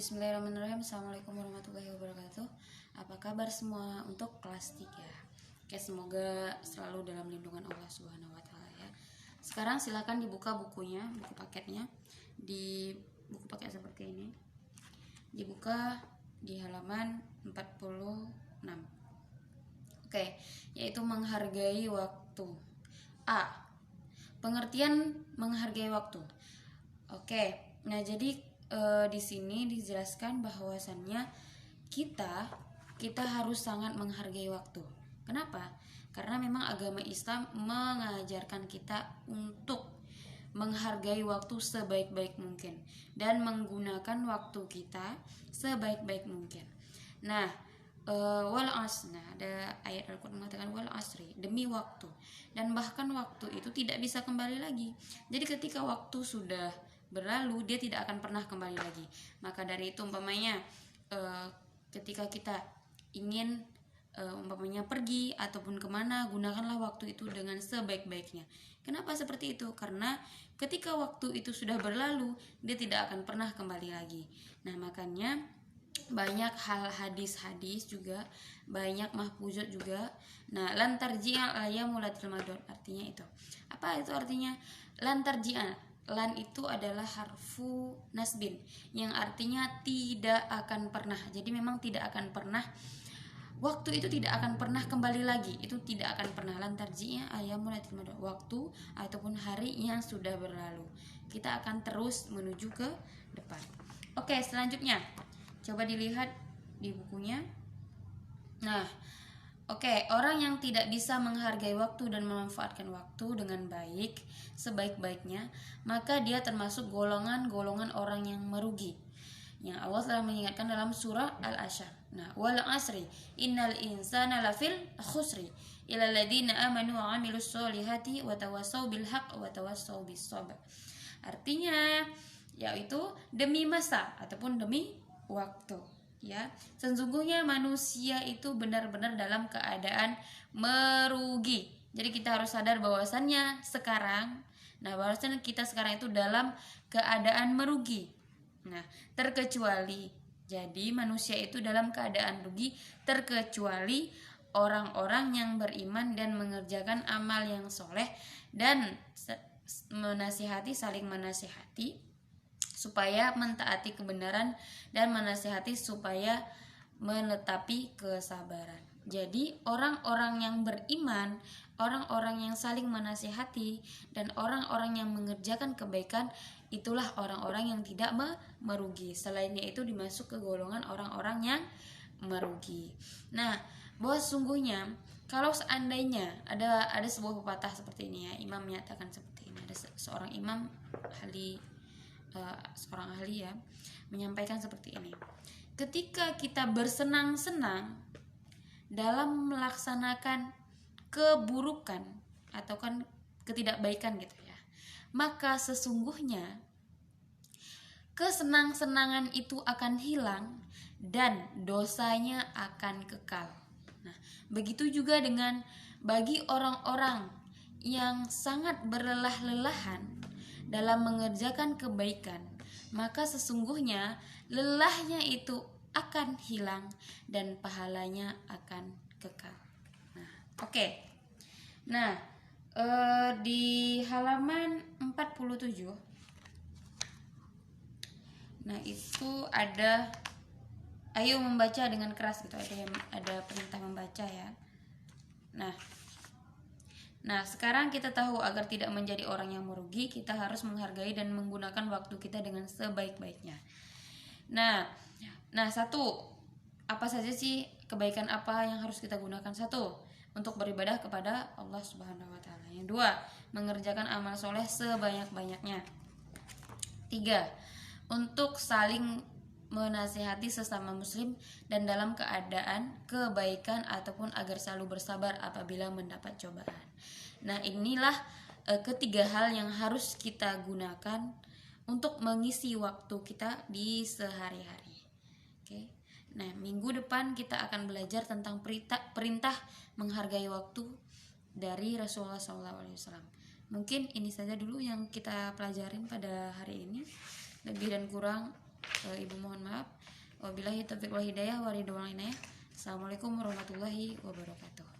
Bismillahirrahmanirrahim. Assalamualaikum warahmatullahi wabarakatuh. Apa kabar semua untuk kelas 3? Oke, semoga selalu dalam lindungan Allah Subhanahu wa taala ya. Sekarang silakan dibuka bukunya, buku paketnya. Di buku paket seperti ini. Dibuka di halaman 46. Oke, yaitu menghargai waktu. A. Pengertian menghargai waktu. Oke, nah jadi di sini dijelaskan bahwasannya kita harus sangat menghargai waktu. Kenapa? Karena memang agama Islam mengajarkan kita untuk menghargai waktu sebaik-baik mungkin dan menggunakan waktu kita sebaik-baik mungkin. Nah, wal asr, ada ayat Al-Quran mengatakan wal asri, demi waktu, dan bahkan waktu itu tidak bisa kembali lagi. Jadi ketika waktu sudah berlalu, dia tidak akan pernah kembali lagi. Maka dari itu umpamanya ketika kita ingin umpamanya pergi ataupun kemana, gunakanlah waktu itu dengan sebaik-baiknya. Kenapa seperti itu? Karena ketika waktu itu sudah berlalu, dia tidak akan pernah kembali lagi. Nah, makanya banyak hal hadis-hadis juga, banyak mahfuzat juga. Nah, lan tarji'al ayamu latil madad, artinya itu. Apa itu artinya? Lan tarji'a, lan itu adalah harfu nasbin yang artinya tidak akan pernah. Jadi memang tidak akan pernah, waktu itu tidak akan pernah kembali lagi, itu tidak akan pernah. Lan tarji'a ayamu latil madad, waktu ataupun hari yang sudah berlalu, kita akan terus menuju ke depan. Oke, selanjutnya coba dilihat di bukunya. Nah, oke, orang yang tidak bisa menghargai waktu dan memanfaatkan waktu dengan baik, sebaik-baiknya, maka dia termasuk golongan-golongan orang yang merugi, yang Allah telah mengingatkan dalam surah Al-Asr. Nah, wal asri innal insana lafil khusri illal ladzina amanu wa 'amilus solihati wa tawassaw bil haqq wa tawassaw bis sabr. Artinya yaitu demi masa ataupun demi waktu, ya. Sesungguhnya manusia itu benar-benar dalam keadaan merugi. Jadi kita harus sadar bahwasannya sekarang, bahwasannya kita sekarang itu dalam keadaan merugi. Nah, terkecuali, jadi manusia itu dalam keadaan rugi terkecuali orang-orang yang beriman dan mengerjakan amal yang soleh dan saling menasihati supaya mentaati kebenaran dan menasihati supaya menetapi kesabaran. Jadi orang-orang yang beriman, orang-orang yang saling menasihati, dan orang-orang yang mengerjakan kebaikan, itulah orang-orang yang tidak merugi. Selainnya itu dimasuk ke golongan orang-orang yang merugi. Nah, bahwa sungguhnya kalau seandainya ada sebuah pepatah seperti ini, ya, imam menyatakan seperti ini. Ada seorang imam seorang ahli, ya, menyampaikan seperti ini. Ketika kita bersenang-senang dalam melaksanakan keburukan atau kan ketidakbaikan gitu ya, maka sesungguhnya kesenang-senangan itu akan hilang dan dosanya akan kekal. Nah, begitu juga dengan bagi orang-orang yang sangat berlelah-lelahan dalam mengerjakan kebaikan, maka sesungguhnya lelahnya itu akan hilang dan pahalanya akan kekal. Nah, oke. Nah, di halaman 47, nah itu ada ayo membaca dengan keras gitu, ada perintah membaca, ya. Nah, sekarang kita tahu agar tidak menjadi orang yang merugi, kita harus menghargai dan menggunakan waktu kita dengan sebaik-baiknya. Nah, satu, apa saja sih kebaikan apa yang harus kita gunakan? Satu, untuk beribadah kepada Allah Subhanahu wa taala. Yang dua, mengerjakan amal soleh sebanyak-banyaknya. Tiga, untuk saling menasihati sesama muslim dan dalam keadaan kebaikan ataupun agar selalu bersabar apabila mendapat cobaan. Nah, inilah ketiga hal yang harus kita gunakan untuk mengisi waktu kita di sehari-hari. Oke. Nah, minggu depan kita akan belajar tentang perintah menghargai waktu dari Rasulullah SAW. Mungkin ini saja dulu yang kita pelajarin pada hari ini. Lebih dan kurang Ibu mohon maaf. Wabillahi taufiq wal hidayah wa ridwan. Assalamualaikum warahmatullahi wabarakatuh.